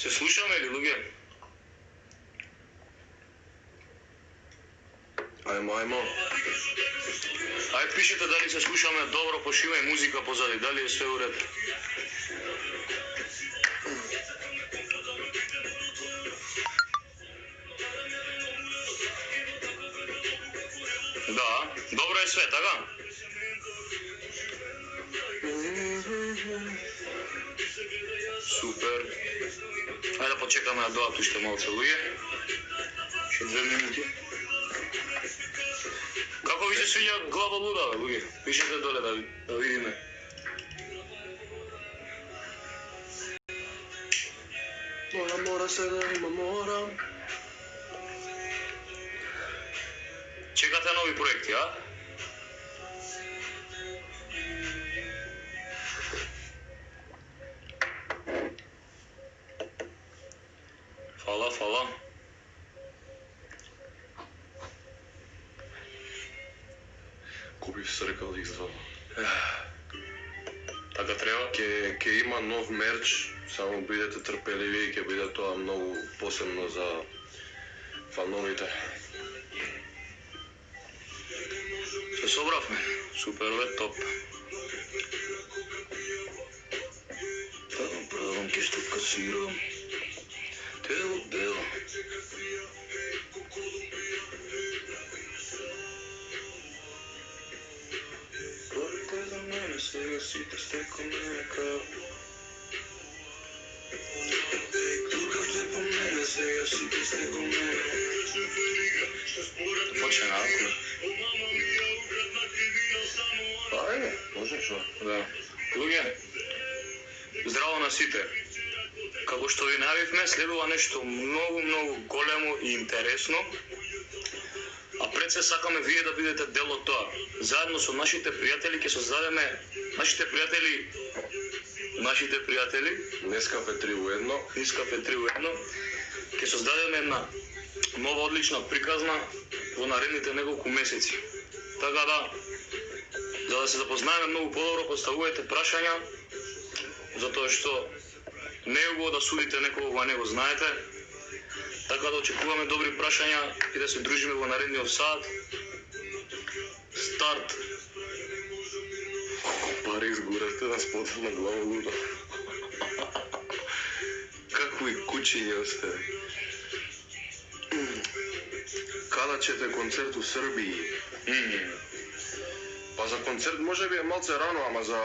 Се слушаме ли, луѓе? Ајмо. Ај пишете дали се слушаме добро, пошто има и музика позади, дали е све уред. Да, добро е све, така? Супер. Ајде да почекаме да дојдат уште малце луѓе. Ше 2 минути. Како ви се свиѓа Глава луда, луѓе? Пишете доле да видиме. Мора се да има мора. Чекате нови проекти, а? Фала. Купив Circle X2. Така треба? Ке има нов мерч, само бидете трпеливи и ке биде тоа многу посебно за фановите. Се собравме. Супер, бе, топ. Там правам ке што касирам. Дело. Говорите за мене, сега сите сте ко мене као. Лукавте по мене, сега сите сте ко мене. Почне наоко. Ајде, може шо? Да. Луѓе, здраво на сите. Како што ви најавивме, следува нешто многу големо и интересно. А пред се сакаме вие да бидете дел од тоа. Заедно со нашите пријатели ќе создадеме нашите пријатели Нескафе 3 у 1. Ќе создадеме една нова одлична приказна во наредните неколку месеци. Така да, за да се запознаеме многу подобро, поставувајте прашања, затоа што не е убаво да судите некого кога не го знаете. Така да очекуваме добри прашања и да се дружиме во наредниот сат. Старт. Пари изгоревте на спотот на Глава луда. Какви кучиња сте. Када ćete концерт у Србiji? Па за концерт може би е малце рано, ама за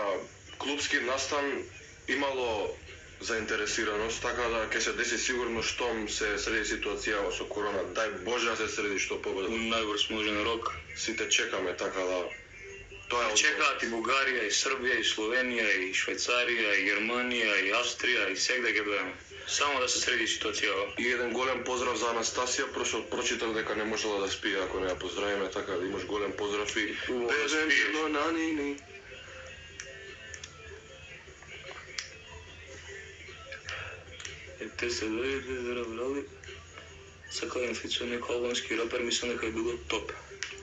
клубски настан имало заинтересираност, така да ќе се деси сигурно штом се среди ситуацијава со корона. Дај Боже да се среди што побрзо. Најбрз можен рок. Сите чекаме, така да тоа е Чекаат и Бугарија, и Србија, и Словенија, и Швајцарија, и Германија, и Австрија, и сегде ќе дојдеме. Само да се среди ситуацијава. И еден голем поздрав за Анастасија, прочитав дека не можела да спие ако не ја поздравиме, така да имаш голем поздрав и Убаво да спиеш. Те се дојде зараврали. Сака да инфицира некој албански рапер, мислам дека е било топ.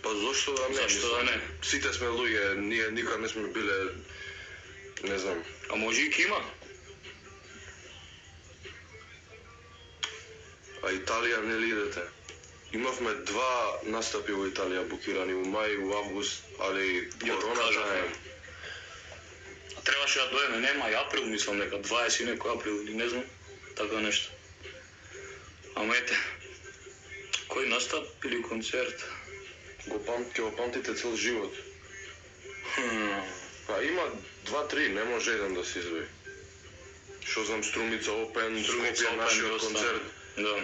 Па зошто да не? Зашто да не? Сите сме луѓе, ние никад не сме биле, не знам. А може и кима? А Италија не ли идете? Имавме 2 настапи во Италија букирани у мај, у август, али корона да Требаше да дојдеме, нема и април, мислам дека 20 некој април или не знам, така нешто. Ама ете, кој настап или концерт? ќе го памтите цел живот. Па има 2-3, не може еден да се издвои. Шо знам, Струмица Опен, Скопје нашиот концерт. Да.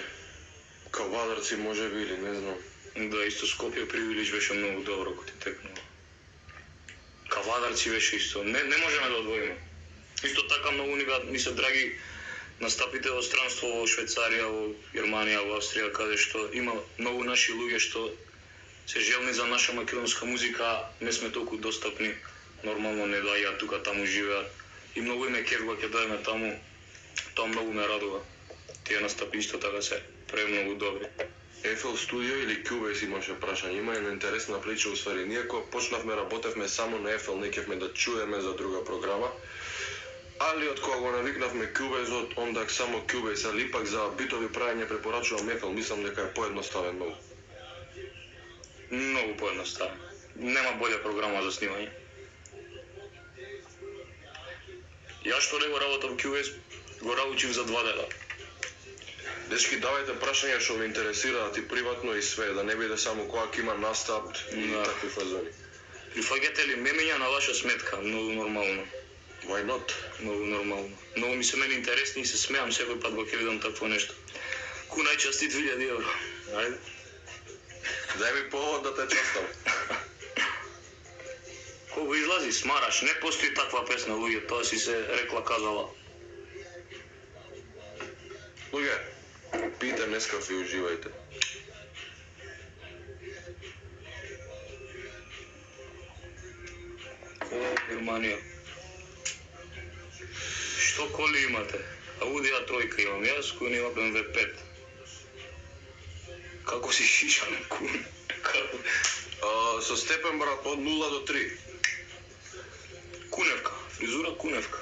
Кавадарци може би или не знам. Да, исто Скопје Привилич беше многу добро кој ти текнува. Кавадарци беше исто. Не можеме да одвоиме. Исто така многу ни се драги настапите во странство во Швајцарија, во Германија, во Австрија, каде што има многу наши луѓе што се желни за наша македонска музика, не сме толку достапни. Нормално не доаѓаат тука, таму живеат. И многу име керува ќе дојдеме таму. Тоа многу ме радува. Тие настапи исто така се премногу добри. FL Studio или Cubase имаше прашање. Има една интересна прича усвари. Ние кога почнавме, работевме само на FL, не кевме да чуеме за друга програма. Али од кога го навикнавме Cubase-от, онда само Cubase, али пак за битови правење препорачувам FL, мислам дека е поедноставен многу. Многу поедноставен. Нема болја програма за снимање. Ја што не го работам Cubase, го научив за 2 дена. Дечки, давајте прашања што ве интересираат и приватно и све, да не биде само кога ќе има настап и Да. такви фазони. Прифаќате ли мемиња на ваша сметка? Многу нормално. Why not? Многу нормално. Многу ми се мене интересни и се смеам секој пат кога ќе видам такво нешто. Кунај честит 1000 евро. Ајде. Дај ми повод да те частам. Кога излази смараш, не постои таква песна, луѓе, тоа си се рекла казала. Луѓе, пијте Нескафе и уживајте. О, Германија. Што коли имате? Audi A3 имам јас, кој нема BMW 5. Како си шишан, кун? Како? Со степен, брат, од 0 до 3. Куневка, фризура куневка.